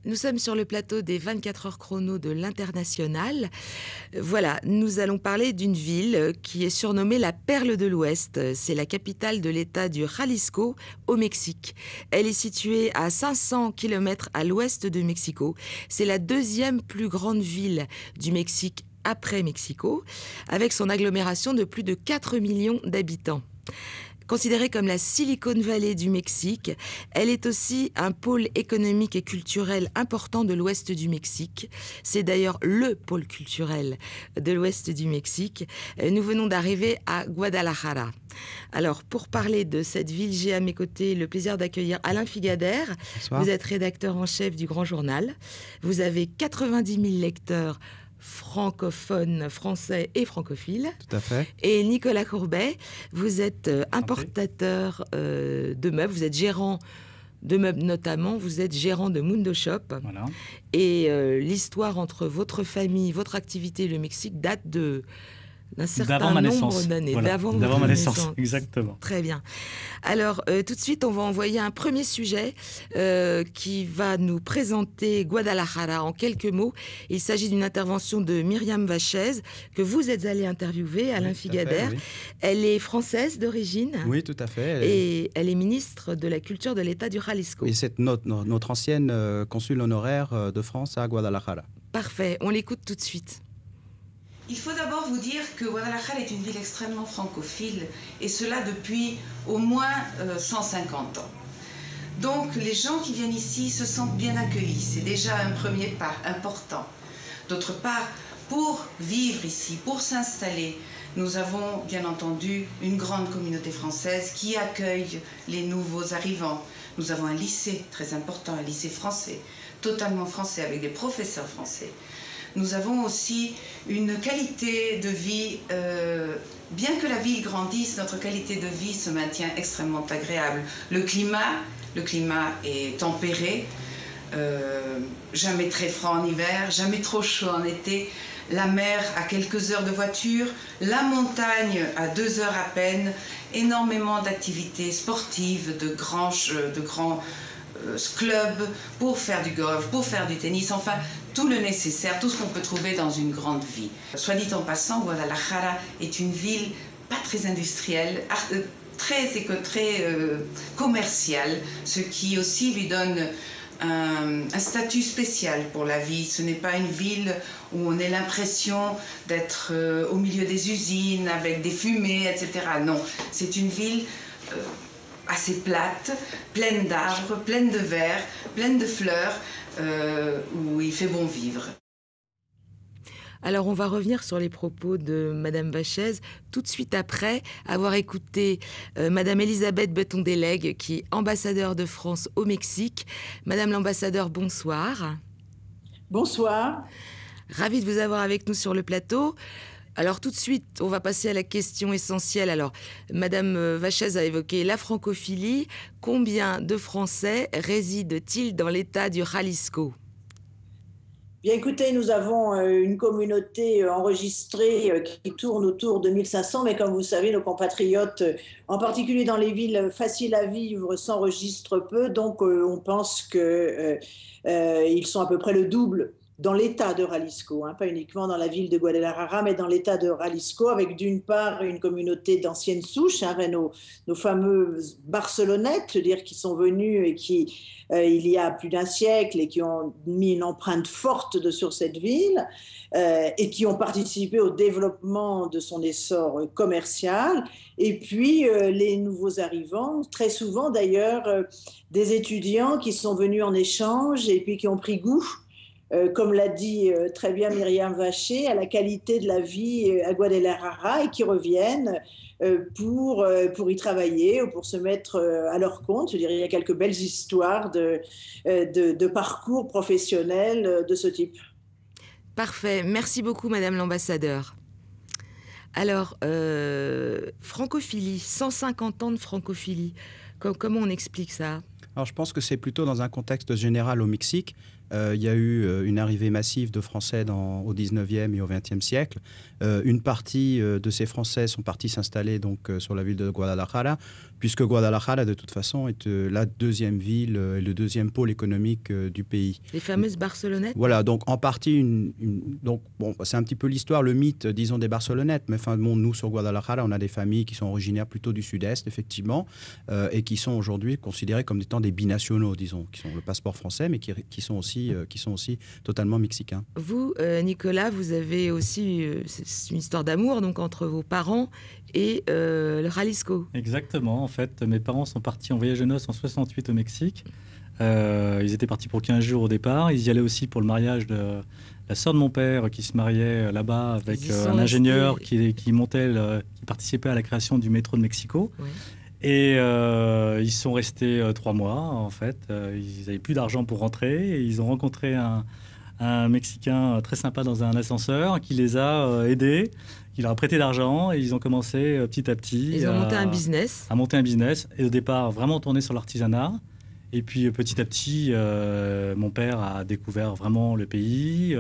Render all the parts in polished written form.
Nous sommes sur le plateau des 24 heures chrono de l'International. Voilà, nous allons parler d'une ville qui est surnommée la Perle de l'Ouest. C'est la capitale de l'État du Jalisco, au Mexique. Elle est située à 500 km à l'ouest de Mexico. C'est la deuxième plus grande ville du Mexique après Mexico, avec son agglomération de plus de 4 millions d'habitants. Considérée comme la Silicon Valley du Mexique, elle est aussi un pôle économique et culturel important de l'ouest du Mexique. C'est d'ailleurs le pôle culturel de l'ouest du Mexique. Nous venons d'arriver à Guadalajara. Alors, pour parler de cette ville, j'ai à mes côtés le plaisir d'accueillir Alain Figader. Bonsoir. Vous êtes rédacteur en chef du Grand Journal. Vous avez 90 000 lecteurs francophones, français et francophiles. Tout à fait. Et Nicolas Courbet, vous êtes importateur de meubles, vous êtes gérant de meubles notamment, vous êtes gérant de Mundo Shop. Voilà. Et l'histoire entre votre famille, votre activité et le Mexique date d'un certain nombre d'années. Voilà. D'avant ma naissance, exactement. Très bien. Alors, tout de suite, on va envoyer un premier sujet qui va nous présenter Guadalajara en quelques mots. Il s'agit d'une intervention de Myriam Vachez, que vous êtes allé interviewer, Alain Figader. Oui. Elle est française d'origine. Oui, tout à fait. Et elle est ministre de la Culture de l'État du Jalisco. Oui, c'est notre ancienne consul honoraire de France à Guadalajara. Parfait, on l'écoute tout de suite. Il faut d'abord vous dire que Guadalajara est une ville extrêmement francophile, et cela depuis au moins 150 ans. Donc les gens qui viennent ici se sentent bien accueillis, c'est déjà un premier pas important. D'autre part, pour vivre ici, pour s'installer, nous avons bien entendu une grande communauté française qui accueille les nouveaux arrivants. Nous avons un lycée très important, un lycée français, totalement français, avec des professeurs français. Nous avons aussi une qualité de vie, bien que la ville grandisse, notre qualité de vie se maintient extrêmement agréable. Le climat est tempéré, jamais très froid en hiver, jamais trop chaud en été. La mer à quelques heures de voiture, la montagne à 2 heures à peine, énormément d'activités sportives, de grands clubs pour faire du golf, pour faire du tennis, enfin tout le nécessaire, tout ce qu'on peut trouver dans une grande ville. Soit dit en passant, Guadalajara est une ville pas très industrielle, très commerciale, ce qui aussi lui donne un statut spécial pour la vie. Ce n'est pas une ville où on a l'impression d'être au milieu des usines avec des fumées, etc. Non, c'est une ville assez plate, pleine d'arbres, pleine de verre, pleine de fleurs, où il fait bon vivre. Alors, on va revenir sur les propos de Madame Vachez tout de suite après avoir écouté Madame Elisabeth Beton-Delegue, qui est ambassadeur de France au Mexique. Madame l'ambassadeur, bonsoir. Bonsoir. Ravie de vous avoir avec nous sur le plateau. Alors tout de suite, on va passer à la question essentielle. Alors, Madame Vachez a évoqué la francophilie. Combien de Français résident-ils dans l'État du Jalisco ? Bien écoutez, nous avons une communauté enregistrée qui tourne autour de 1500, mais comme vous savez, nos compatriotes, en particulier dans les villes faciles à vivre, s'enregistrent peu. Donc on pense qu'ils sont à peu près le double dans l'État de Jalisco, pas uniquement dans la ville de Guadalajara, mais dans l'État de Jalisco, avec d'une part une communauté d'anciennes souches, nos fameuses Barcelonettes, c'est-à-dire qui sont venus et qui, il y a plus d'un siècle, et qui ont mis une empreinte forte sur cette ville, et qui ont participé au développement de son essor commercial. Et puis les nouveaux arrivants, très souvent d'ailleurs des étudiants qui sont venus en échange et puis qui ont pris goût, comme l'a dit très bien Myriam Vachez, à la qualité de la vie à Guadalajara, et qui reviennent pour y travailler ou pour se mettre à leur compte. Je dirais, il y a quelques belles histoires de parcours professionnels de ce type. Parfait. Merci beaucoup, Madame l'ambassadeur. Alors, francophilie, 150 ans de francophilie. Comment on explique ça ? Alors, je pense que c'est plutôt dans un contexte général au Mexique. Il y a eu une arrivée massive de Français au 19e et au 20e siècle. Une partie de ces Français sont partis s'installer donc, sur la ville de Guadalajara, puisque Guadalajara, de toute façon, est la deuxième ville et le deuxième pôle économique du pays. Les fameuses Barcelonettes. Voilà, donc en partie, donc, bon, c'est un petit peu l'histoire, le mythe, disons, des Barcelonettes. Mais enfin, bon, nous, sur Guadalajara, on a des familles qui sont originaires plutôt du sud-est, effectivement, et qui sont aujourd'hui considérées comme étant des binationaux, disons, qui ont le passeport français, mais qui sont aussi totalement mexicains. Vous, Nicolas, vous avez aussi c'est une histoire d'amour donc entre vos parents et le Jalisco. Exactement. En fait, mes parents sont partis en voyage de noces en 68 au Mexique. Ils étaient partis pour 15 jours au départ. Ils y allaient aussi pour le mariage de la sœur de mon père qui se mariait là-bas avec un ingénieur qui participait à la création du métro de Mexico. Ouais. Et ils sont restés 3 mois, en fait. Ils n'avaient plus d'argent pour rentrer. Et ils ont rencontré un Mexicain très sympa dans un ascenseur qui les a aidés, qui leur a prêté d'argent. Et ils ont commencé petit à petit ils ont monté un business. À monter un business. Et au départ, vraiment tourné sur l'artisanat. Et puis petit à petit, mon père a découvert vraiment le pays.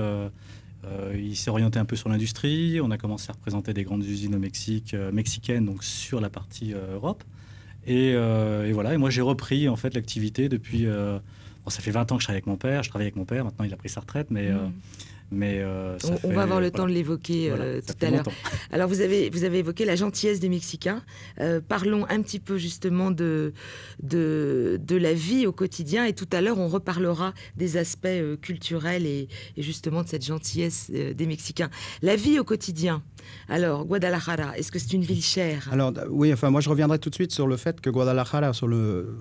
Il s'est orienté un peu sur l'industrie. On a commencé à représenter des grandes usines au Mexique, mexicaines, donc sur la partie Europe. Et voilà. Et moi, j'ai repris en fait l'activité depuis. Ça fait 20 ans que je travaille avec mon père. Je travaille avec mon père. Maintenant, il a pris sa retraite, mais. On va avoir le temps de l'évoquer tout à l'heure. Alors, vous avez évoqué la gentillesse des Mexicains. Parlons un petit peu justement de la vie au quotidien. Et tout à l'heure, on reparlera des aspects culturels et justement de cette gentillesse des Mexicains. La vie au quotidien. Alors, Guadalajara, est-ce que c'est une ville chère ? Alors, oui, enfin, moi, je reviendrai tout de suite sur le fait que Guadalajara,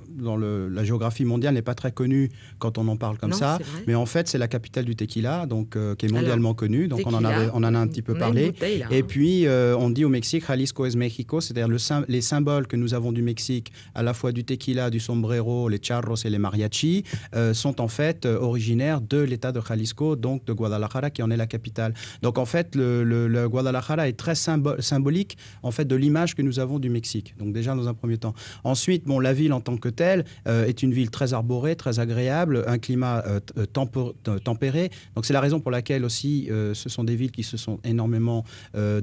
dans la géographie mondiale, n'est pas très connue quand on en parle comme ça. Mais en fait, c'est la capitale du tequila, donc qui est mondialement connue. Donc, on en a un petit peu parlé. Bouteille, là, et puis, on dit au Mexique, Jalisco es México, c'est-à-dire les symboles que nous avons du Mexique, à la fois du tequila, du sombrero, les charros et les mariachis, sont en fait originaires de l'État de Jalisco, donc de Guadalajara, qui en est la capitale. Donc, en fait, le Guadalajara est très symbolique en fait de l'image que nous avons du Mexique. Donc déjà dans un premier temps. Ensuite, bon, la ville en tant que telle est une ville très arborée, très agréable, un climat tempéré. Donc c'est la raison pour laquelle aussi ce sont des villes qui se sont énormément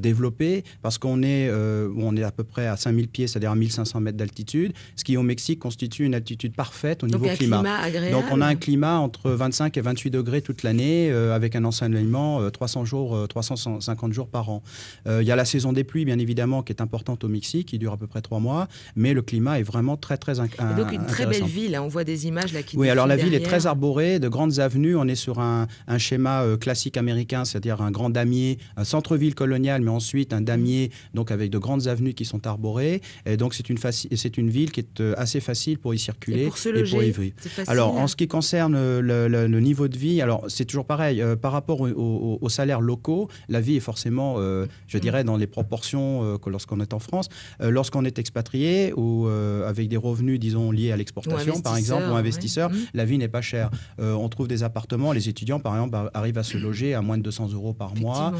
développées parce qu'on est à peu près à 5000 pieds, c'est-à-dire à 1500 mètres d'altitude, ce qui au Mexique constitue une altitude parfaite au niveau climat. Donc on a un climat entre 25 et 28 degrés toute l'année avec un ensoleillement 350 jours par an. Il y a la saison des pluies, bien évidemment, qui est importante au Mexique, qui dure à peu près 3 mois, mais le climat est vraiment très, très intéressant. Donc une très belle ville, hein, on voit des images là qui oui, alors la ville derrière. est très arborée, de grandes avenues, on est sur un schéma classique américain, c'est-à-dire un grand damier, un centre-ville colonial, mais ensuite un damier, donc avec de grandes avenues qui sont arborées, et donc c'est une ville qui est assez facile pour y circuler et pour y vivre. Alors, en ce qui concerne le niveau de vie, alors c'est toujours pareil, par rapport aux salaires locaux, la vie est forcément... je dirais dans les proportions que lorsqu'on est en France. Lorsqu'on est expatrié ou avec des revenus, disons, liés à l'exportation, par exemple, ou investisseur, la vie n'est pas chère. On trouve des appartements, les étudiants, par exemple, arrivent à se loger à moins de 200 € par mois.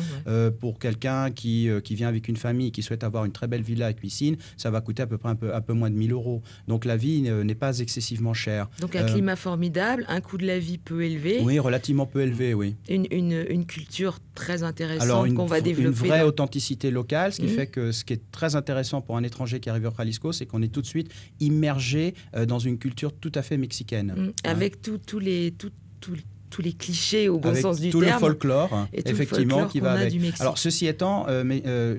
Pour quelqu'un qui vient avec une famille, qui souhaite avoir une très belle villa avec piscine, ça va coûter à peu près un peu moins de 1000 €. Donc la vie n'est pas excessivement chère. Donc un climat formidable, un coût de la vie peu élevé. Oui, relativement peu élevé, oui. Une culture très intéressante qu'on va développer. Une vraie authenticité locale, ce qui fait que ce qui est très intéressant pour un étranger qui arrive au Jalisco, c'est qu'on est tout de suite immergé dans une culture tout à fait mexicaine. Avec tous les clichés au bon sens du terme. Tout le folklore, effectivement, qui va avec. Alors, ceci étant,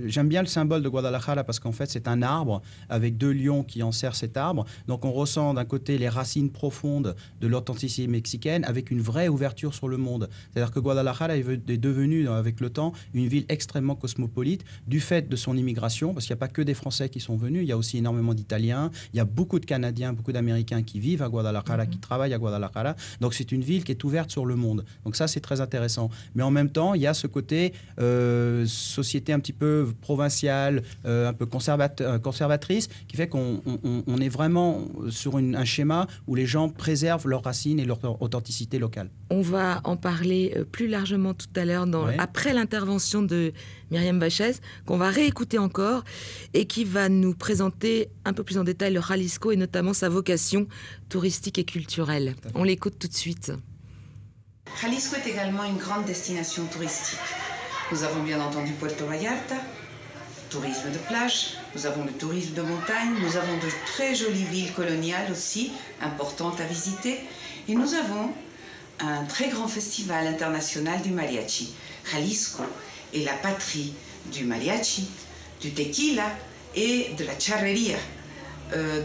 j'aime bien le symbole de Guadalajara parce qu'en fait, c'est un arbre avec 2 lions qui enserrent cet arbre. Donc, on ressent d'un côté les racines profondes de l'authenticité mexicaine avec une vraie ouverture sur le monde. C'est-à-dire que Guadalajara est devenue, avec le temps, une ville extrêmement cosmopolite du fait de son immigration, parce qu'il n'y a pas que des Français qui sont venus, il y a aussi énormément d'Italiens, il y a beaucoup de Canadiens, beaucoup d'Américains qui vivent à Guadalajara, qui travaillent à Guadalajara. Donc, c'est une ville qui est ouverte sur le monde. Donc ça, c'est très intéressant. Mais en même temps, il y a ce côté société un petit peu provinciale, un peu conservatrice, qui fait qu'on est vraiment sur un schéma où les gens préservent leurs racines et leur authenticité locale. On va en parler plus largement tout à l'heure, après l'intervention de Myriam Vachès, qu'on va réécouter encore et qui va nous présenter un peu plus en détail le Jalisco et notamment sa vocation touristique et culturelle. On l'écoute tout de suite. Jalisco est également une grande destination touristique. Nous avons bien entendu Puerto Vallarta, tourisme de plage, nous avons le tourisme de montagne, nous avons de très jolies villes coloniales aussi, importantes à visiter, et nous avons un très grand festival international du mariachi. Jalisco est la patrie du mariachi, du tequila et de la charrería.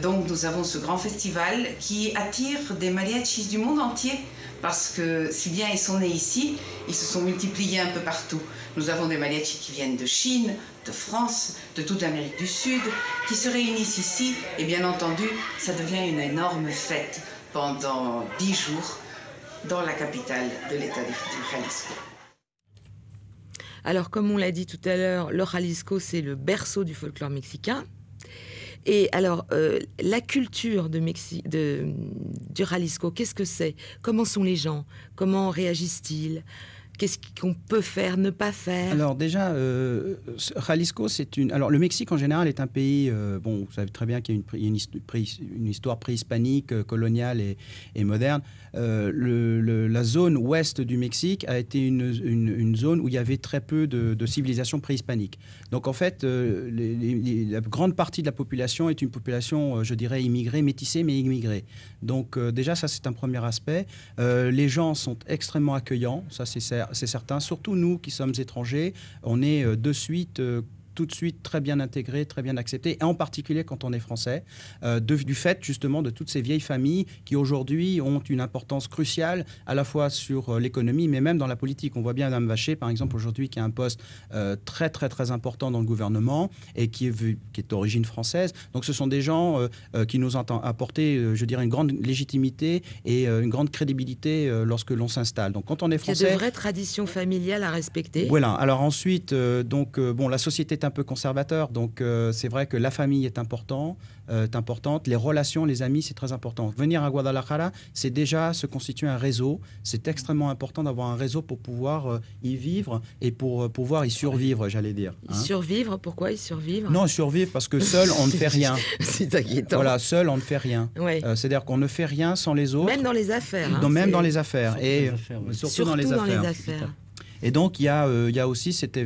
Donc nous avons ce grand festival qui attire des mariachis du monde entier parce que si bien ils sont nés ici, ils se sont multipliés un peu partout. Nous avons des mariachis qui viennent de Chine, de France, de toute l'Amérique du Sud, qui se réunissent ici et bien entendu, ça devient une énorme fête pendant 10 jours dans la capitale de l'État du Jalisco. Alors, comme on l'a dit tout à l'heure, le Jalisco, c'est le berceau du folklore mexicain. Et alors, la culture du Jalisco, qu'est-ce que c'est? Comment sont les gens? Comment réagissent-ils? Qu'est-ce qu'on peut faire, ne pas faire? Alors déjà, Jalisco, c'est une... Alors le Mexique en général est un pays, bon, vous savez très bien qu'il y a une histoire préhispanique, coloniale et moderne. La zone ouest du Mexique a été une zone où il y avait très peu de civilisation préhispanique. Donc en fait, la grande partie de la population est une population, je dirais, immigrée, métissée, mais immigrée. Donc déjà, ça c'est un premier aspect. Les gens sont extrêmement accueillants, ça c'est certain. Surtout nous qui sommes étrangers, on est tout de suite très bien intégrés, très bien acceptés, et en particulier quand on est français, du fait justement de toutes ces vieilles familles qui aujourd'hui ont une importance cruciale à la fois sur l'économie, mais même dans la politique. On voit bien Mme Vacher, par exemple, aujourd'hui, qui a un poste très, très, très important dans le gouvernement et qui est d'origine française. Donc ce sont des gens qui nous ont apporté, je dirais, une grande légitimité et une grande crédibilité lorsque l'on s'installe. Donc quand on est français... Il y a de vraies traditions familiales à respecter. Voilà. Alors ensuite, bon, la société est un peu conservateur, donc c'est vrai que la famille est importante, les relations, les amis, c'est très important. Venir à Guadalajara, c'est déjà se constituer un réseau. C'est extrêmement important d'avoir un réseau pour pouvoir y vivre et pour pouvoir y survivre, j'allais dire. Hein. Survivre, pourquoi y survivre? Non, survivre parce que seul, on ne fait rien. C'est inquiétant. Voilà, seul, on ne fait rien. Ouais. C'est-à-dire qu'on ne fait rien sans les autres. Même dans les affaires. Hein, même dans les affaires. Surtout dans les affaires. Et donc, il y a aussi cet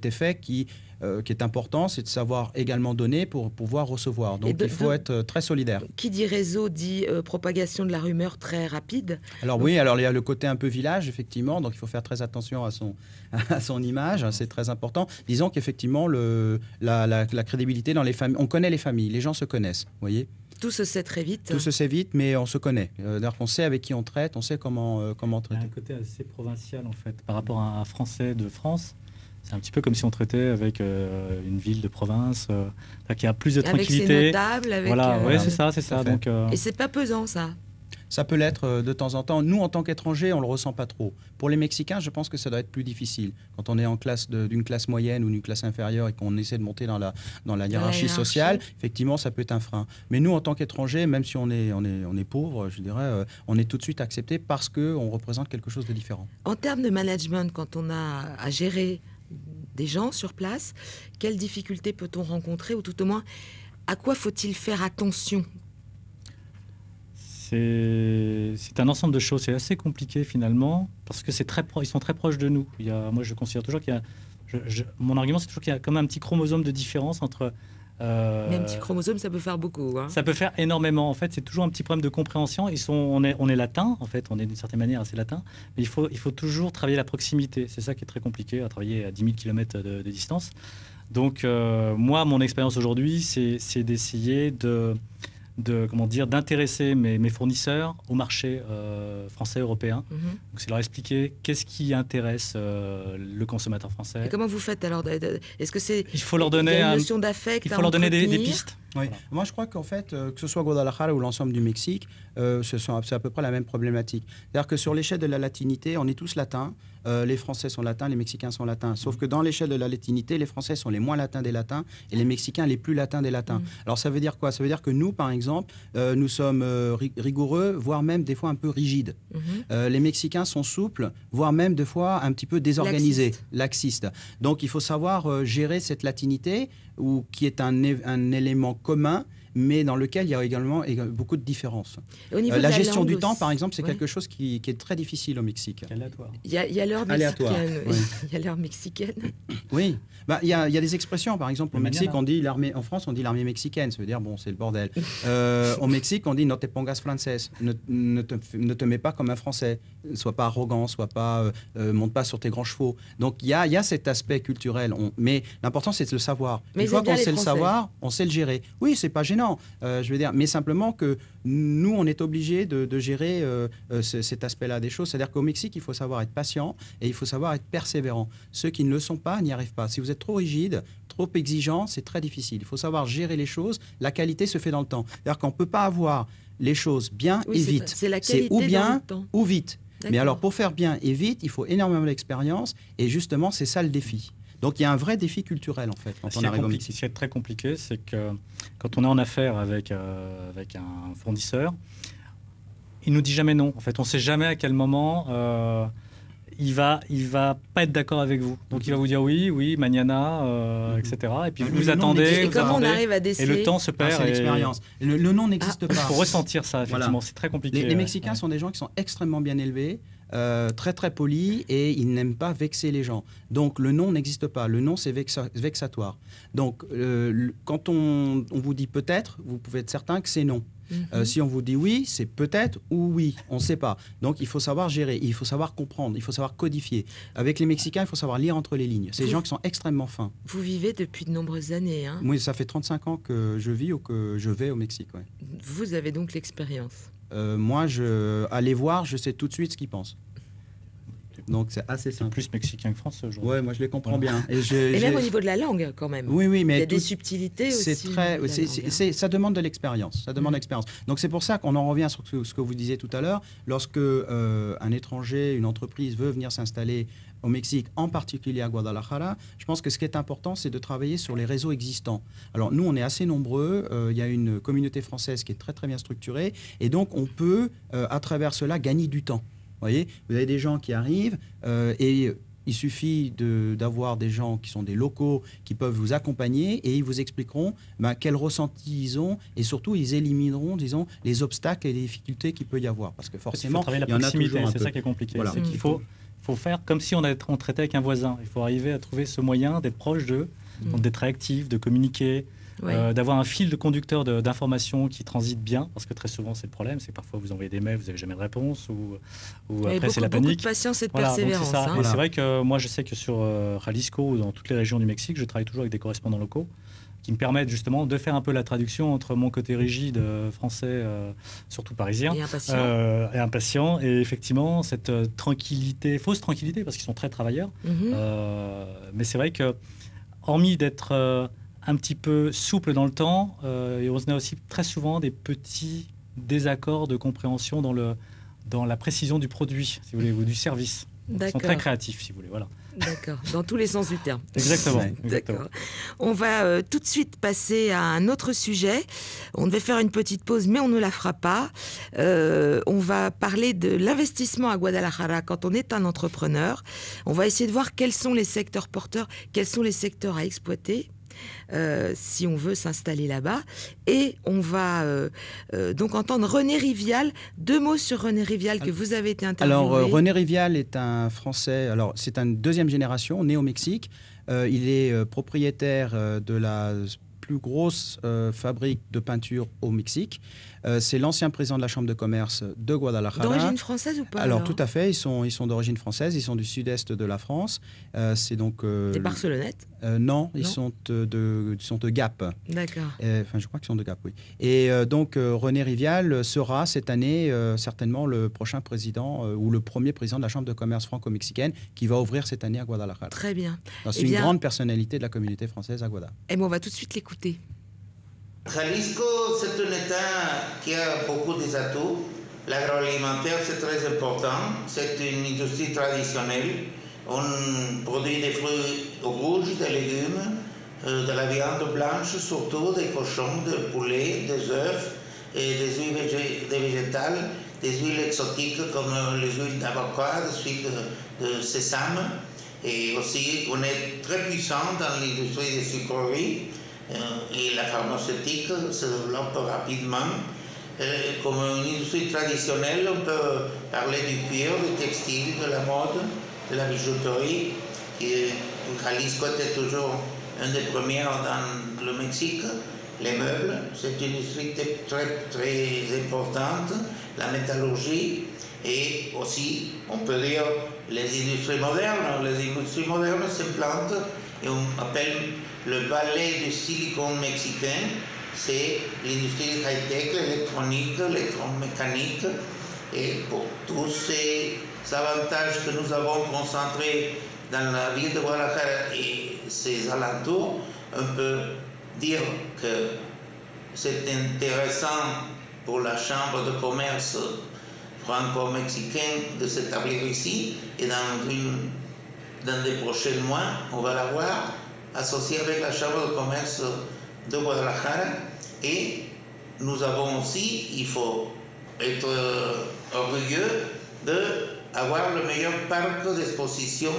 effet qui est important, c'est de savoir également donner pour pouvoir recevoir. Donc, il faut être très solidaire. Qui dit réseau dit propagation de la rumeur très rapide. Alors oui, alors il y a le côté un peu village, effectivement, donc il faut faire très attention à son image, c'est très important. Disons qu'effectivement, la crédibilité dans les familles, on connaît les familles, les gens se connaissent, vous voyez. Tout se sait très vite. Tout se sait vite, mais on se connaît. D'ailleurs, on sait avec qui on traite, on sait comment traiter. Il y a un côté assez provincial, en fait, par rapport à un Français de France. C'est un petit peu comme si on traitait avec une ville de province qui a plus de tranquillité. Avec ses notables. Voilà, ouais, c'est ça. Donc, Et c'est pas pesant, ça. Ça peut l'être de temps en temps. Nous, en tant qu'étrangers, on ne le ressent pas trop. Pour les Mexicains, je pense que ça doit être plus difficile. Quand on est en classe d'une classe moyenne ou d'une classe inférieure et qu'on essaie de monter dans la hiérarchie sociale, effectivement, ça peut être un frein. Mais nous, en tant qu'étrangers, même si on est pauvre, je dirais, on est tout de suite accepté parce qu'on représente quelque chose de différent. En termes de management, quand on a à gérer des gens sur place, quelles difficultés peut-on rencontrer, ou tout au moins, à quoi faut-il faire attention? C'est un ensemble de choses. C'est assez compliqué finalement parce que ils sont très proches de nous. Moi, je considère toujours qu'il y a... mon argument, c'est toujours qu'il y a comme un petit chromosome de différence entre... Mais un petit chromosome, ça peut faire beaucoup. Hein. Ça peut faire énormément. En fait, c'est toujours un petit problème de compréhension. On est latin, en fait. On est d'une certaine manière assez latin. Mais il faut toujours travailler la proximité. C'est ça qui est très compliqué, à travailler à 10 000 km de distance. Donc, moi, mon expérience aujourd'hui, c'est d'essayer d'intéresser mes fournisseurs au marché français, européen. Donc, c'est leur expliquer qu'est-ce qui intéresse le consommateur français. Et comment vous faites alors? Est-ce que c'est... Il faut leur donner une notion d'affect. Il faut leur donner des pistes. Oui. Voilà. Moi, je crois qu'en fait, que ce soit Guadalajara ou l'ensemble du Mexique, c'est à peu près la même problématique. C'est-à-dire que sur l'échelle de la latinité, on est tous latins. Les Français sont latins, les Mexicains sont latins. Sauf que dans l'échelle de la latinité, les Français sont les moins latins des latins et les Mexicains les plus latins des latins. Alors, ça veut dire quoi? Ça veut dire que nous, par exemple, nous sommes rigoureux, voire même des fois un peu rigides. Les Mexicains sont souples, voire même des fois un petit peu désorganisés, laxistes. Donc, il faut savoir gérer cette latinité qui est un élément commun, mais dans lequel il y a également beaucoup de différences. La gestion du temps, aussi. par exemple, c'est quelque chose qui est très difficile au Mexique. Aléatoire. Il y a l'heure mexicaine. Oui. Il y a l'heure mexicaine. Oui, il y a des expressions, par exemple, au Mexique, mañana. on dit l'armée, en France, on dit l'armée mexicaine, ça veut dire, bon, c'est le bordel. Au Mexique, on dit no te pongas frances, ne te mets pas comme un Français, sois pas arrogant, monte pas sur tes grands chevaux. Donc il y a cet aspect culturel, mais l'important c'est de le savoir. Mais une fois qu'on les sait le Français. savoir, on sait le gérer. Oui, c'est pas gênant, je veux dire, mais simplement que nous, on est obligé de gérer cet aspect-là des choses. C'est-à-dire qu'au Mexique, il faut savoir être patient et il faut savoir être persévérant. Ceux qui ne le sont pas n'y arrivent pas. Si vous êtes trop rigide, trop exigeant, c'est très difficile. Il faut savoir gérer les choses. La qualité se fait dans le temps. C'est-à-dire qu'on ne peut pas avoir les choses bien et vite. C'est la qualité ou bien dans le temps. ou vite. Mais D'accord. alors, pour faire bien et vite, il faut énormément d'expérience. Et justement, c'est ça le défi. Donc, il y a un vrai défi culturel, en fait, quand on arrive au Mexique. Ce qui est très compliqué, c'est que quand on est en affaire avec un fournisseur, il nous dit jamais non. En fait, on ne sait jamais à quel moment il va pas être d'accord avec vous. Donc, il va vous dire oui, mañana, etc. Et puis, vous Le non attendez. n'existe Et vous comment on attendez, arrive à et déceler le temps se perd. C'est l'expérience. Le nom n'existe pas. Il faut ressentir ça, effectivement. Voilà. C'est très compliqué. Les Mexicains sont des gens qui sont extrêmement bien élevés, très très polis, et ils n'aiment pas vexer les gens. Donc le non n'existe pas. Le non, c'est vexatoire. Donc quand on vous dit peut-être, vous pouvez être certain que c'est non. Si on vous dit oui, c'est peut-être ou oui, on ne sait pas. Donc il faut savoir gérer, il faut savoir comprendre, il faut savoir codifier. Avec les Mexicains, il faut savoir lire entre les lignes. C'est des gens qui sont extrêmement fins. Vous vivez depuis de nombreuses années. Hein. Moi, ça fait 35 ans que je vis ou que je vais au Mexique. Ouais. Vous avez donc l'expérience. Moi, aller voir, je sais tout de suite ce qu'ils pensent. Donc c'est assez C'est simple. plus mexicain que français aujourd'hui. Ouais, moi je les comprends Voilà. bien. Et même au niveau de la langue, quand même. Oui, Il y mais a des subtilités aussi. c'est très, au niveau de la langue, hein. ça demande de l'expérience. Ça demande l'expérience. Donc c'est pour ça qu'on en revient sur ce que vous disiez tout à l'heure. Lorsque un étranger, une entreprise veut venir s'installer au Mexique, en particulier à Guadalajara, je pense que ce qui est important, c'est de travailler sur les réseaux existants. Alors nous, on est assez nombreux. Il y a une communauté française qui est très très bien structurée, et donc on peut, à travers cela, gagner du temps. Vous voyez, vous avez des gens qui arrivent et il suffit d'avoir des gens qui sont des locaux qui peuvent vous accompagner et ils vous expliqueront quel ressenti ils ont et surtout ils élimineront, disons, les obstacles et les difficultés qu'il peut y avoir. Parce que forcément, il faut travailler il y en la a toujours proximité, un c'est peu. ça qui est compliqué. Voilà. C'est qu'il faut faire comme si on traitait avec un voisin. Il faut arriver à trouver ce moyen d'être proche d'eux, donc d'être réactif, de communiquer. Ouais. D'avoir un fil de conducteur d'informations qui transite bien, parce que très souvent c'est le problème, c'est parfois vous envoyez des mails, vous n'avez jamais de réponse, ou après c'est la Beaucoup de panique. patience et de Voilà, donc c'est persévérance. ça. Hein. Et c'est vrai que moi je sais que sur Jalisco ou dans toutes les régions du Mexique, je travaille toujours avec des correspondants locaux qui me permettent justement de faire un peu la traduction entre mon côté rigide français, surtout parisien, Et impatient. et effectivement cette tranquillité, fausse tranquillité, parce qu'ils sont très travailleurs. Mais c'est vrai que, hormis d'être un petit peu souple dans le temps, et on a aussi très souvent des petits désaccords de compréhension dans la précision du produit, si vous voulez, ou du service. Ils sont très créatifs, si vous voulez. Voilà. D'accord, dans tous les sens du terme. Exactement. D'accord. On va tout de suite passer à un autre sujet. On devait faire une petite pause, mais on ne la fera pas. On va parler de l'investissement à Guadalajara quand on est un entrepreneur. On va essayer de voir quels sont les secteurs porteurs, quels sont les secteurs à exploiter. Si on veut s'installer là-bas. Et on va donc entendre René Rivial. 2 mots sur René Rivial que vous avez été interviewé. Alors, René Rivial est un Français, alors c'est une deuxième génération, né au Mexique. Il est propriétaire de la plus grosse fabrique de peinture au Mexique. C'est l'ancien président de la Chambre de commerce de Guadalajara. D'origine française ou pas? Alors tout à fait, ils sont d'origine française, ils sont du sud-est de la France. C'est donc... Des Barcelonnettes? Non, ils sont de Gap. D'accord. Enfin, je crois qu'ils sont de Gap, oui. Et donc René Rivial sera cette année certainement le prochain président ou le premier président de la Chambre de commerce franco-mexicaine qui va ouvrir cette année à Guadalajara. Très bien. C'est une grande personnalité de la communauté française à Guadalajara. Et bon, on va tout de suite l'écouter. Jalisco, c'est un État qui a beaucoup d'atouts. L'agroalimentaire, c'est très important. C'est une industrie traditionnelle. On produit des fruits rouges, des légumes, de la viande blanche, surtout des cochons, des poulets, des œufs et des huiles végétales, des huiles exotiques comme les huiles d'avocat, des huiles de sésame. Et aussi, on est très puissant dans l'industrie des sucreries. et la pharmaceutique se développe rapidement. Comme une industrie traditionnelle, on peut parler du cuir, du textile, de la mode, de la bijouterie. Jalisco était toujours un des premiers dans le Mexique. Les meubles, c'est une industrie très, très importante. La métallurgie et aussi, on peut dire, les industries modernes. Les industries modernes s'implantent et on appelle le balai du silicone mexicain. C'est l'industrie high-tech, l'électronique, l'électromécanique. Et pour tous ces avantages que nous avons concentrés dans la ville de Guadalajara et ses alentours, on peut dire que c'est intéressant pour la Chambre de commerce franco-mexicaine de s'établir ici. Et dans les prochains mois, on va la voir associée avec la Chambre de commerce de Guadalajara. Et nous avons aussi, il faut être orgueilleux d'avoir le meilleur parc d'exposition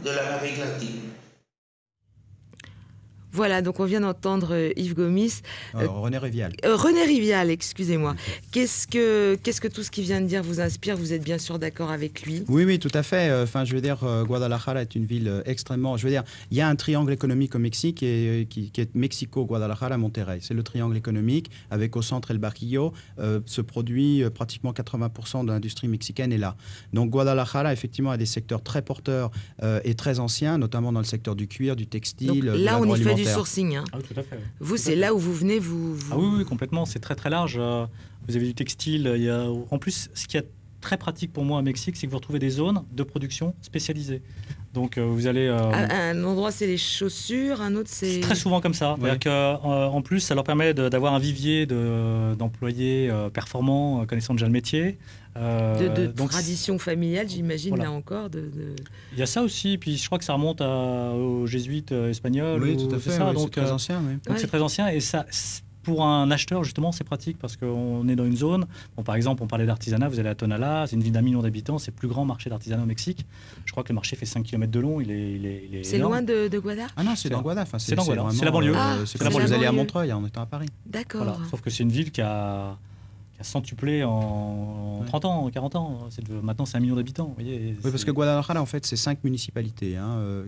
de l'Amérique latine. Voilà, donc on vient d'entendre Yves Gomis. René Rivial. René Rivial, excusez-moi. Qu'est-ce que tout ce qu'il vient de dire vous inspire? Vous êtes bien sûr d'accord avec lui? Oui, tout à fait. Enfin, je veux dire, Guadalajara est une ville extrêmement... Je veux dire, il y a un triangle économique au Mexique qui est Mexico, Guadalajara, Monterrey. C'est le triangle économique avec au centre El Barquillo. Se produit pratiquement 80% de l'industrie mexicaine est là. Donc Guadalajara, effectivement, a des secteurs très porteurs et très anciens, notamment dans le secteur du cuir, du textile, donc, de là, on y fait du l'agroalimentaire. sourcing. Hein. Ah oui, tout à fait. Vous, c'est là où vous venez, Ah oui, complètement. C'est très, très large. Vous avez du textile. Il y a... En plus, ce qui est très pratique pour moi au Mexique, c'est que vous retrouvez des zones de production spécialisées. Donc, vous allez... Un endroit, c'est les chaussures. Un autre, c'est... Très souvent comme ça. Ouais. En plus, ça leur permet d'avoir un vivier d'employés performants, connaissant déjà le métier. Donc, tradition familiale, j'imagine, voilà. là encore. Il y a ça aussi, puis je crois que ça remonte aux jésuites espagnols. Oui, tout à fait. Ça, Oui, donc, c'est très ancien. Oui. donc c'est très ancien et ça, pour un acheteur, justement, c'est pratique parce qu'on est dans une zone. Bon, par exemple, on parlait d'artisanat, vous allez à Tonalá, c'est une ville d'1 million d'habitants, c'est le plus grand marché d'artisanat au Mexique. Je crois que le marché fait 5 km de long, il est C'est énorme. loin de Guadalajara? Ah non, c'est dans Guadalajara. Enfin, C'est dans Guadalajara. C'est la banlieue. C'est c'est comme la si vous alliez à banlieue. Montreuil en étant à Paris. D'accord. Voilà. Sauf que c'est une ville qui a centuplé en 30 ans, 40 ans. Maintenant, c'est 1 million d'habitants. Vous voyez, Oui, parce que Guadalajara, en fait, c'est 5 municipalités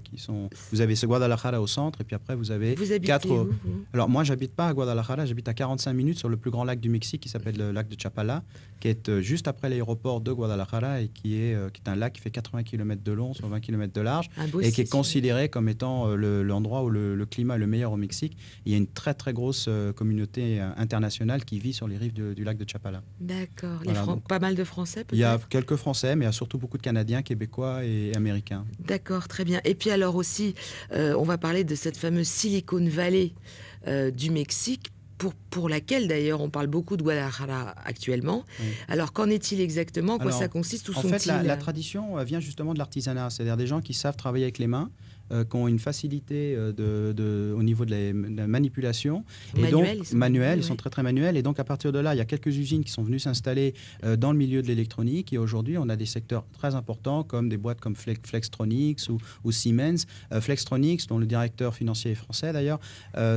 qui sont... Vous avez ce Guadalajara au centre, et puis après, vous avez Vous habitez 4... où, vous Alors, moi, j'habite pas à Guadalajara, j'habite à 45 minutes sur le plus grand lac du Mexique, qui s'appelle le lac de Chapala, qui est juste après l'aéroport de Guadalajara, et qui est un lac qui fait 80 km de long sur 20 km de large, Un beau et qui est site. considéré comme étant l'endroit où le climat est le meilleur au Mexique. Il y a une très, très grosse communauté internationale qui vit sur les rives du lac de Chapala. D'accord. Voilà, donc, Pas mal de Français, peut-être? Il y a quelques Français, mais il y a surtout beaucoup de Canadiens, Québécois et Américains. D'accord, très bien. Et puis alors aussi, on va parler de cette fameuse Silicon Valley du Mexique, pour laquelle d'ailleurs on parle beaucoup de Guadalajara actuellement. Oui. Alors qu'en est-il exactement? En quoi Alors, ça consiste? Où En sont-ils? fait, la tradition vient justement de l'artisanat, c'est-à-dire des gens qui savent travailler avec les mains, qui ont une facilité au niveau de la manipulation. Manuels, Ils sont très très manuels. Et donc à partir de là, il y a quelques usines qui sont venues s'installer dans le milieu de l'électronique. Et aujourd'hui, on a des secteurs très importants comme des boîtes comme Flextronics ou Siemens. Flextronics, dont le directeur financier est français d'ailleurs,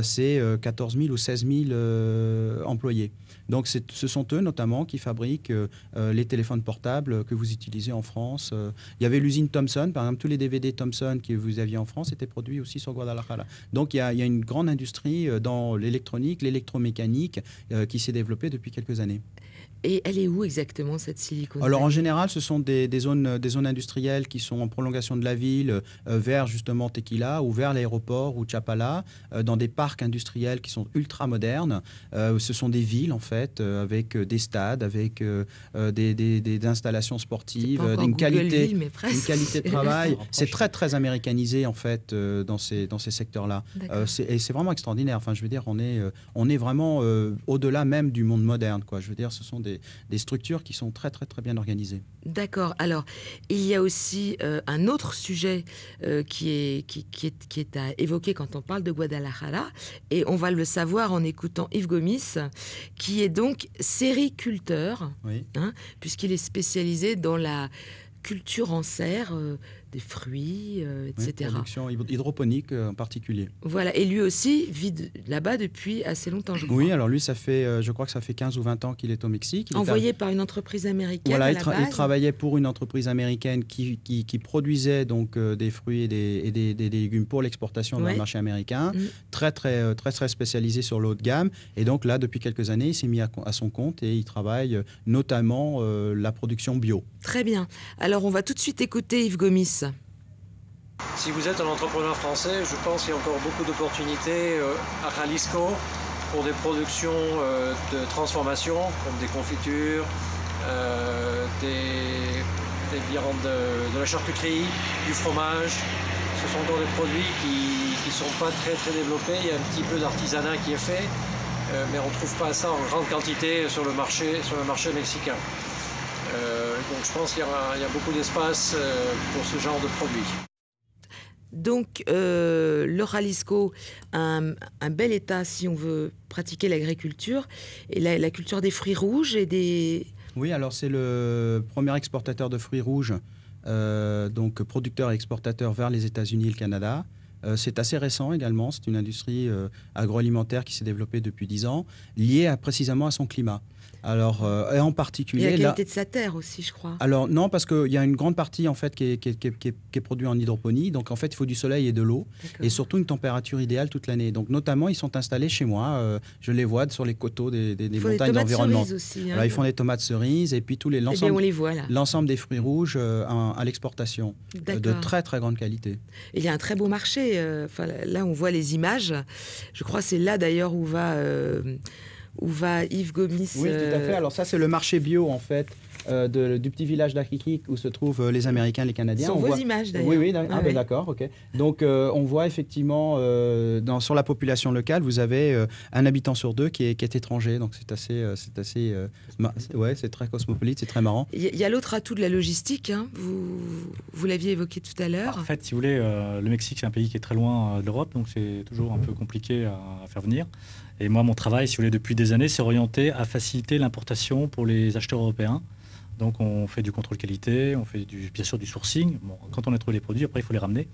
c'est 14 000 ou 16 000 employés. Donc ce sont eux notamment qui fabriquent les téléphones portables que vous utilisez en France. Il y avait l'usine Thomson, par exemple, tous les DVD Thomson que vous aviez en France étaient produits aussi sur Guadalajara. Donc il y a une grande industrie dans l'électronique, l'électromécanique qui s'est développée depuis quelques années. Et elle est où exactement, cette Silicon Valley? Alors en général, ce sont des zones industrielles qui sont en prolongation de la ville, vers justement Tequila ou vers l'aéroport ou Chapala, dans des parcs industriels qui sont ultra modernes. Ce sont des villes en fait, avec des stades, avec des installations sportives, une qualité de travail. C'est très très américanisé en fait dans ces secteurs-là. Et c'est vraiment extraordinaire. Enfin, je veux dire, on est vraiment au-delà même du monde moderne, quoi. Je veux dire, ce sont des structures qui sont très très très bien organisées. D'accord. Alors, il y a aussi un autre sujet qui est à évoquer quand on parle de Guadalajara, et on va le savoir en écoutant Yves Gomis, qui est donc sériculteur, Oui. puisqu'il est spécialisé dans la culture en serre des fruits, Oui, etc. production hydroponique en particulier. Voilà, et lui aussi vit là-bas depuis assez longtemps, je crois. Oui, alors lui, je crois que ça fait 15 ou 20 ans qu'il est au Mexique. Envoyé par une entreprise américaine voilà, à la base. Il travaillait pour une entreprise américaine qui produisait donc des fruits et des légumes pour l'exportation dans le marché américain, très spécialisé sur le haut de gamme. Et donc là, depuis quelques années, il s'est mis à son compte et il travaille notamment la production bio. Très bien. Alors, on va tout de suite écouter Yves Gomis. Si vous êtes un entrepreneur français, je pense qu'il y a encore beaucoup d'opportunités à Jalisco pour des productions de transformation, comme des confitures, des viandes, de la charcuterie, du fromage. Ce sont encore des produits qui ne sont pas très développés. Il y a un petit peu d'artisanat qui est fait, mais on ne trouve pas ça en grande quantité sur le marché mexicain. Donc je pense qu'il y a beaucoup d'espace pour ce genre de produits. Donc, le Jalisco a un bel état si on veut pratiquer l'agriculture et la culture des fruits rouges et des... Oui, alors c'est le premier exportateur de fruits rouges, donc producteur et exportateur vers les États-Unis et le Canada. C'est assez récent également, c'est une industrie agroalimentaire qui s'est développée depuis 10 ans, liée précisément à son climat. Alors, et en particulier... Et la qualité de sa terre aussi, je crois. Alors non, parce qu'il y a une grande partie en fait, qui est produite en hydroponie. Donc en fait, il faut du soleil et de l'eau. Et surtout une température idéale toute l'année. Donc notamment, ils sont installés chez moi. Je les vois sur les coteaux des montagnes d'environnement. Hein, ils font des tomates cerises et puis l'ensemble des fruits rouges à l'exportation de très grande qualité. Et il y a un très beau marché. Là, on voit les images. Je crois que c'est là d'ailleurs où va Yves Gomis. Oui, tout à fait. Alors ça, c'est le marché bio, en fait, du petit village d'Akikik où se trouvent les Américains, les Canadiens. Ce sont vos images, d'ailleurs. Oui. D'accord, ok. Donc, on voit effectivement, sur la population locale, vous avez un habitant sur deux qui est étranger. Donc, c'est très cosmopolite, c'est très marrant. Il y a l'autre atout de la logistique, hein. Vous l'aviez évoqué tout à l'heure. En fait, si vous voulez, le Mexique, c'est un pays qui est très loin de l'Europe, donc c'est toujours un peu compliqué à faire venir. Et moi, mon travail, si vous voulez, depuis des années, c'est orienté à faciliter l'importation pour les acheteurs européens. Donc, on fait du contrôle qualité, on fait bien sûr du sourcing. Bon, quand on a trouvé les produits, après, il faut les ramener.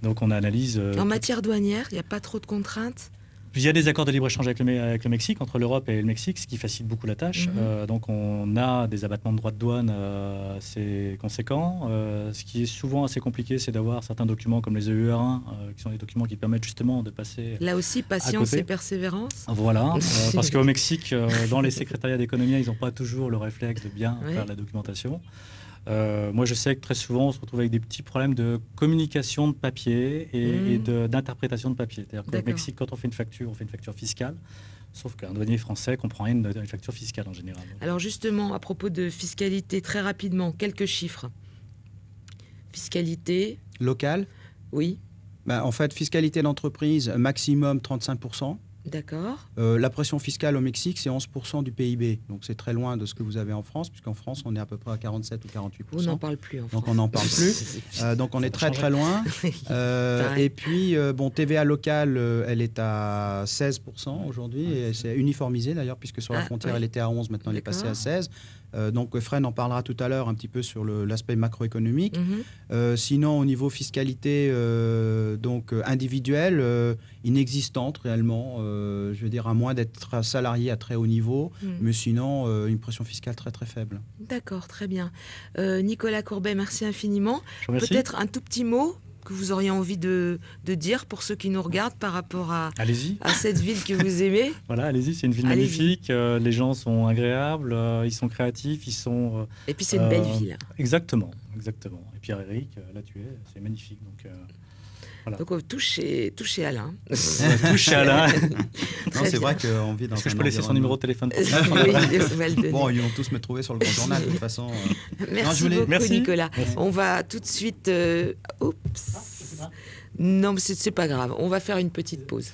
Donc, on analyse... En matière douanière, il n'y a pas trop de contraintes ? Il y a des accords de libre-échange avec le Mexique, entre l'Europe et le Mexique, ce qui facilite beaucoup la tâche. Donc, on a des abattements de droits de douane assez conséquents. Ce qui est souvent assez compliqué, c'est d'avoir certains documents comme les EUR1, qui sont des documents qui permettent justement de passer. Là aussi, patience et persévérance. Voilà, parce qu'au Mexique, dans les secrétariats d'économie, ils n'ont pas toujours le réflexe de bien faire la documentation. Moi, je sais que très souvent, on se retrouve avec des petits problèmes de communication de papier et d'interprétation de papier. C'est-à-dire qu'au Mexique, quand on fait une facture fiscale, sauf qu'un douanier français comprend rien d'une facture fiscale en général. Alors justement, à propos de fiscalité, très rapidement, quelques chiffres. Fiscalité... Locale ? Oui. En fait, fiscalité d'entreprise, maximum 35%. D'accord. La pression fiscale au Mexique, c'est 11% du PIB. Donc, c'est très loin de ce que vous avez en France, puisqu'en France, on est à peu près à 47 ou 48%. On n'en parle plus en France. Donc, on n'en parle plus. Donc, on est très loin. Et puis, TVA locale, elle est à 16% aujourd'hui. Et c'est uniformisé, d'ailleurs, puisque sur la frontière, elle était à 11. Maintenant, elle est passée à 16. Donc, Fred en parlera tout à l'heure un petit peu sur l'aspect macroéconomique. Sinon, au niveau fiscalité individuelle, inexistante réellement, je veux dire, à moins d'être salarié à très haut niveau, mais sinon, une pression fiscale très faible. D'accord, très bien. Nicolas Courbet, merci infiniment. Merci. Peut-être un tout petit mot que vous auriez envie de dire pour ceux qui nous regardent par rapport à cette ville que vous aimez. Voilà, allez-y, c'est une ville magnifique, les gens sont agréables, ils sont créatifs, ils sont... Et puis c'est une belle ville. Exactement. Et Pierre-Éric, là tu es, c'est magnifique. Voilà. Donc touchez Alain. Touchez Alain. Non, c'est vrai qu'on vit dans... Est-ce que je peux laisser son numéro de téléphone Bon, ils vont tous me trouver sur le Grand Journal, de toute façon. Merci beaucoup, Nicolas. Merci. On va tout de suite... Non, mais c'est pas grave. On va faire une petite pause.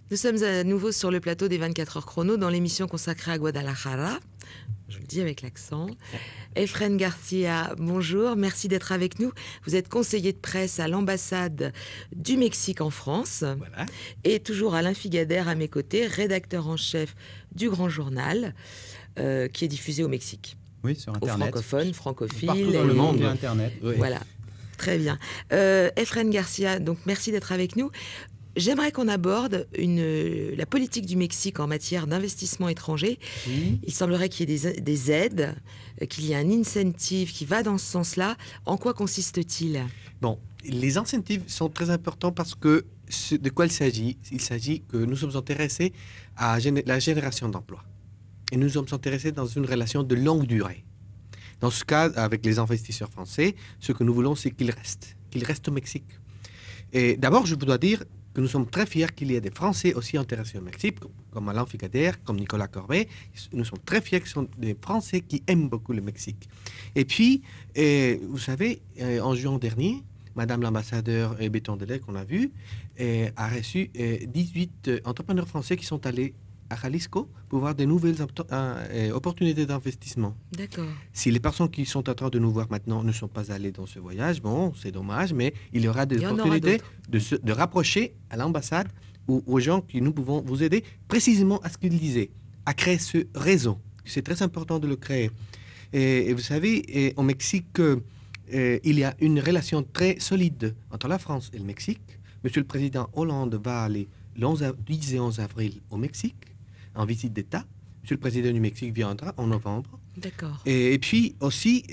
Nous sommes à nouveau sur le plateau des 24 heures chrono dans l'émission consacrée à Guadalajara. Je le dis avec l'accent. Efren Garcia, bonjour, merci d'être avec nous. Vous êtes conseiller de presse à l'ambassade du Mexique en France. Voilà. Et toujours Alain Figadère à mes côtés, rédacteur en chef du Grand Journal, qui est diffusé au Mexique. Oui, sur Aux Internet. francophones, francophiles. Partout dans le monde, via Internet. Oui. Voilà, très bien. Efren Garcia, donc merci d'être avec nous. J'aimerais qu'on aborde la politique du Mexique en matière d'investissement étranger. Oui. Il semblerait qu'il y ait des aides, qu'il y ait un incentive qui va dans ce sens-là. En quoi consiste-t-il ? Bon, les incentives sont très importants parce que de quoi il s'agit ? Il s'agit que nous sommes intéressés à la génération d'emplois. Et nous sommes intéressés dans une relation de longue durée. Dans ce cas, avec les investisseurs français, ce que nous voulons, c'est qu'ils restent au Mexique. Et d'abord, je dois dire que nous sommes très fiers qu'il y ait des Français aussi intéressés au Mexique, comme Alain Figadère, comme Nicolas Corbet. Nous sommes très fiers que ce sont des Français qui aiment beaucoup le Mexique. Et puis, vous savez, en juin dernier, Madame l'ambassadeur Béton-Delay, qu'on a vu, a reçu 18 entrepreneurs français qui sont allés à Jalisco pour voir de nouvelles opportunités d'investissement. D'accord. Si les personnes qui sont en train de nous voir maintenant ne sont pas allées dans ce voyage, bon, c'est dommage, mais il y aura des opportunités de rapprocher à l'ambassade ou aux gens qui nous pouvons vous aider précisément à ce qu'il disait, à créer ce réseau. C'est très important de le créer. Et vous savez, au Mexique, il y a une relation très solide entre la France et le Mexique. Monsieur le Président Hollande va aller le 10 et 11 avril au Mexique en visite d'État. Monsieur le Président du Mexique viendra en novembre. D'accord. Et puis aussi,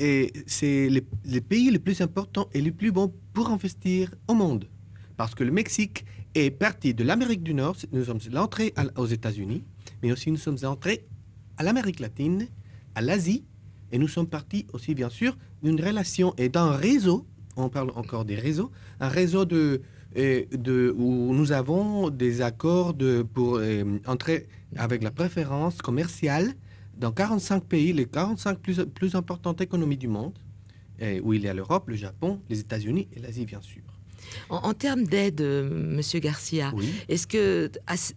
c'est les pays les plus importants et les plus bons pour investir au monde. Parce que le Mexique est parti de l'Amérique du Nord. Nous sommes l'entrée aux États-Unis, mais aussi nous sommes entrés à l'Amérique latine, à l'Asie, et nous sommes partis aussi, bien sûr, d'une relation et d'un réseau. On parle encore des réseaux, un réseau où nous avons des accords pour entrer avec la préférence commerciale dans 45 pays, les 45 plus importantes économies du monde, où il y a l'Europe, le Japon, les États-Unis et l'Asie, bien sûr. En termes d'aide, Monsieur Garcia, Oui. est-ce que,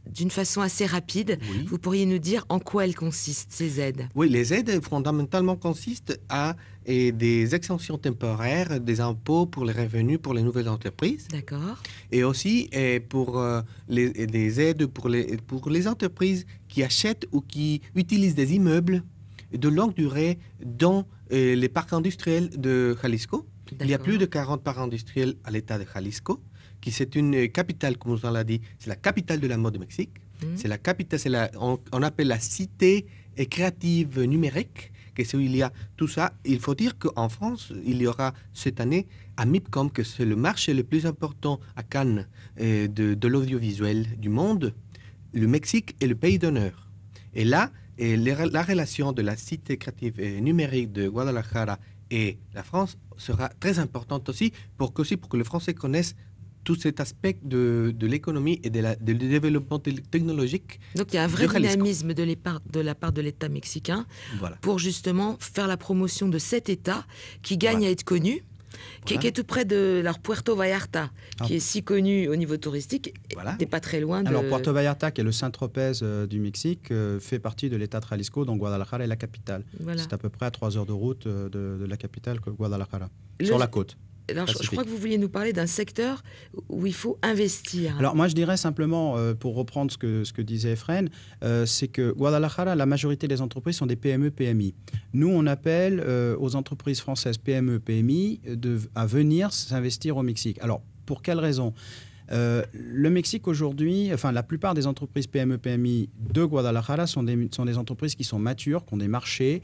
d'une façon assez rapide, Oui. vous pourriez nous dire en quoi elles consistent, ces aides ? Oui, les aides fondamentalement consistent à des exemptions temporaires des impôts pour les revenus pour les nouvelles entreprises. D'accord. Et aussi pour des aides pour les entreprises qui achètent ou qui utilisent des immeubles de longue durée dans les parcs industriels de Jalisco. Il y a plus de 40 parcs industriels à l'état de Jalisco, qui c'est une capitale, comme on l'a dit, c'est la capitale de la mode du Mexique. C'est la capitale, on appelle la cité créative numérique, que c'est où il y a tout ça. Il faut dire qu'en France, il y aura cette année à MIPCOM, que c'est le marché le plus important à Cannes de l'audiovisuel du monde. Le Mexique est le pays d'honneur. Et là, la relation de la cité créative numérique de Guadalajara et la France sera très importante aussi pour que les Français connaissent tout cet aspect de l'économie et du développement technologique. Donc il y a un vrai dynamisme de la part de l'État mexicain pour justement faire la promotion de cet État qui gagne à être connu, qui est tout près de Puerto Vallarta, qui est si connu au niveau touristique, n'est pas très loin de... Alors Puerto Vallarta, qui est le Saint-Tropez du Mexique, fait partie de l'État de Jalisco, dont Guadalajara est la capitale. Voilà. C'est à peu près à 3 heures de route de la capitale, Guadalajara, sur la côte. Alors, je crois que vous vouliez nous parler d'un secteur où il faut investir. Alors, moi, je dirais simplement, pour reprendre ce que disait Efren, c'est que Guadalajara, la majorité des entreprises sont des PME, PMI. Nous, on appelle aux entreprises françaises PME, PMI à venir s'investir au Mexique. Alors, pour quelles raisons ? Le Mexique aujourd'hui, enfin la plupart des entreprises PME, PMI de Guadalajara sont des entreprises qui sont matures, qui ont des marchés,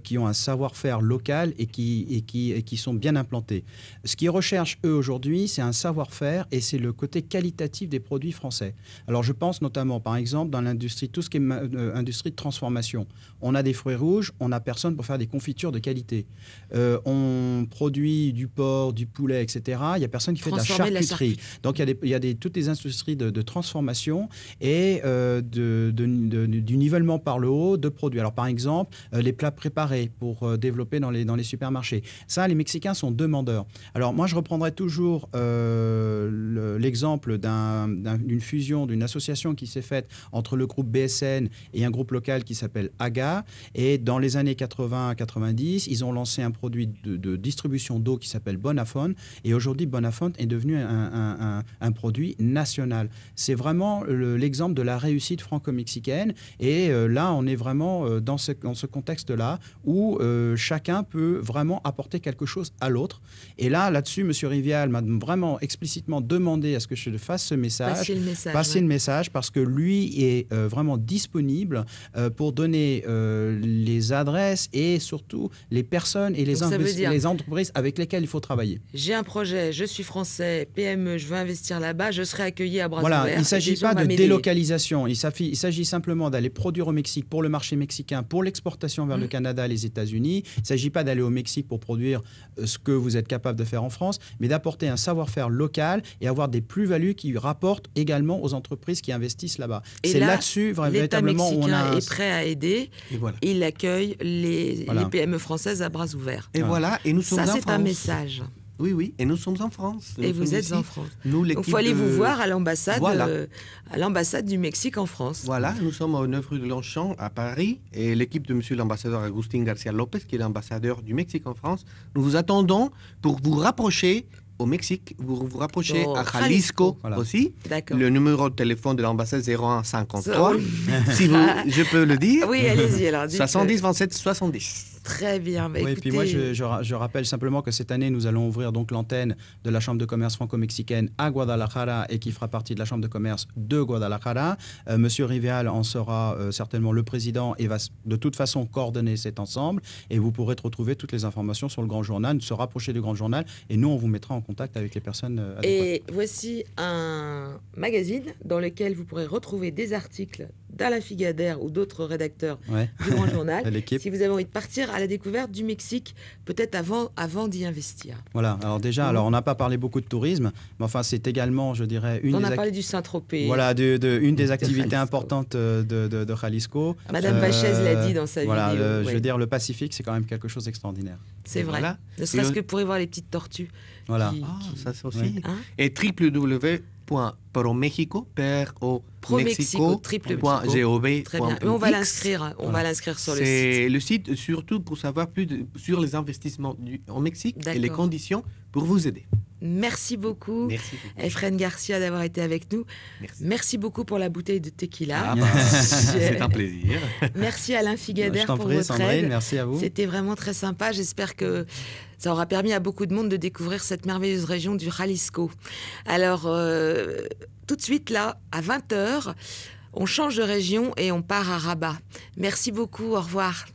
qui ont un savoir-faire local et qui sont bien implantés. Ce qu'ils recherchent eux aujourd'hui, c'est un savoir-faire et c'est le côté qualitatif des produits français. Alors je pense notamment par exemple dans l'industrie, tout ce qui est industrie de transformation. On a des fruits rouges, on n'a personne pour faire des confitures de qualité. On produit du porc, du poulet, etc. Il n'y a personne qui fait de la charcuterie. Donc il y a toutes les industries de transformation et du nivellement par le haut de produits. Alors par exemple, les plats préparés pour développer dans les supermarchés. Ça, les Mexicains sont demandeurs. Alors moi, je reprendrai toujours l'exemple d'une fusion, d'une association qui s'est faite entre le groupe BSN et un groupe local qui s'appelle AGA. Et dans les années 80-90, ils ont lancé un produit de distribution d'eau qui s'appelle Bonafont. Et aujourd'hui, Bonafont est devenu un produit national. C'est vraiment l'exemple de la réussite franco-mexicaine. Et là, on est vraiment dans ce contexte-là où chacun peut vraiment apporter quelque chose à l'autre. Et là-dessus, M. Rivial m'a vraiment explicitement demandé à ce que je fasse ce message. Passer le message parce que lui est vraiment disponible pour donner les adresses et surtout les personnes et les entreprises avec lesquelles il faut travailler. J'ai un projet, je suis français, PME, je veux investir là-bas, je serai accueilli à bras ouverts. Il ne s'agit pas de délocalisation, il s'agit simplement d'aller produire au Mexique pour le marché mexicain, pour l'exportation vers le Canada et les États-Unis. Il ne s'agit pas d'aller au Mexique pour produire ce que vous êtes capable de faire en France, mais d'apporter un savoir-faire local et avoir des plus-values qui rapportent également aux entreprises qui investissent là-bas. C'est là-dessus véritablement où on a... L'État mexicain est prêt à aider. Et voilà. Il accueille les PME françaises à bras ouverts. Et voilà, et nous sommes en France. Ça, c'est un message. Oui, et nous sommes en France. Et vous êtes en France. Donc il faut aller vous voir à l'ambassade du Mexique en France. Voilà, nous sommes au 9 rue de Longchamp à Paris et l'équipe de monsieur l'ambassadeur Agustín García López, qui est l'ambassadeur du Mexique en France, nous vous attendons pour vous rapprocher au Mexique, vous vous rapprochez à Jalisco aussi. Le numéro de téléphone de l'ambassade 0153, si je peux le dire. Oui, allez-y alors. 70 27 70. Très bien. Et puis moi, je rappelle simplement que cette année, nous allons ouvrir donc l'antenne de la Chambre de commerce franco-mexicaine à Guadalajara et qui fera partie de la Chambre de commerce de Guadalajara. Monsieur Rivial en sera certainement le président et va de toute façon coordonner cet ensemble. Et vous pourrez retrouver toutes les informations sur le Grand Journal, se rapprocher du Grand Journal et nous, on vous mettra en contact avec les personnes adéquates. Et voici un magazine dans lequel vous pourrez retrouver des articles d'Alain Figadère ou d'autres rédacteurs du Grand Journal. Si vous avez envie de partir à la découverte du Mexique, peut-être avant d'y investir. Voilà, alors déjà, on n'a pas parlé beaucoup de tourisme, mais enfin c'est également, je dirais, on a parlé du Saint-Tropez. Voilà, une des activités importantes de Jalisco. Madame Vachez l'a dit dans sa vidéo. Je veux dire, le Pacifique, c'est quand même quelque chose d'extraordinaire. C'est vrai. Voilà. Ne serait-ce que pour y voir les petites tortues. Voilà. Ça c'est aussi. Oui. Et www.promexico.gov. Très bien. Mais on va l'inscrire. On va l'inscrire sur le site. C'est le site surtout pour savoir plus sur les investissements en Mexique et les conditions pour vous aider. Merci beaucoup, Efren Garcia, d'avoir été avec nous. Merci beaucoup pour la bouteille de tequila. C'est un plaisir. Merci Alain Figadère pour votre aide. Merci à vous. C'était vraiment très sympa. J'espère que ça aura permis à beaucoup de monde de découvrir cette merveilleuse région du Jalisco. Alors, tout de suite là, à 20h, on change de région et on part à Rabat. Merci beaucoup, au revoir.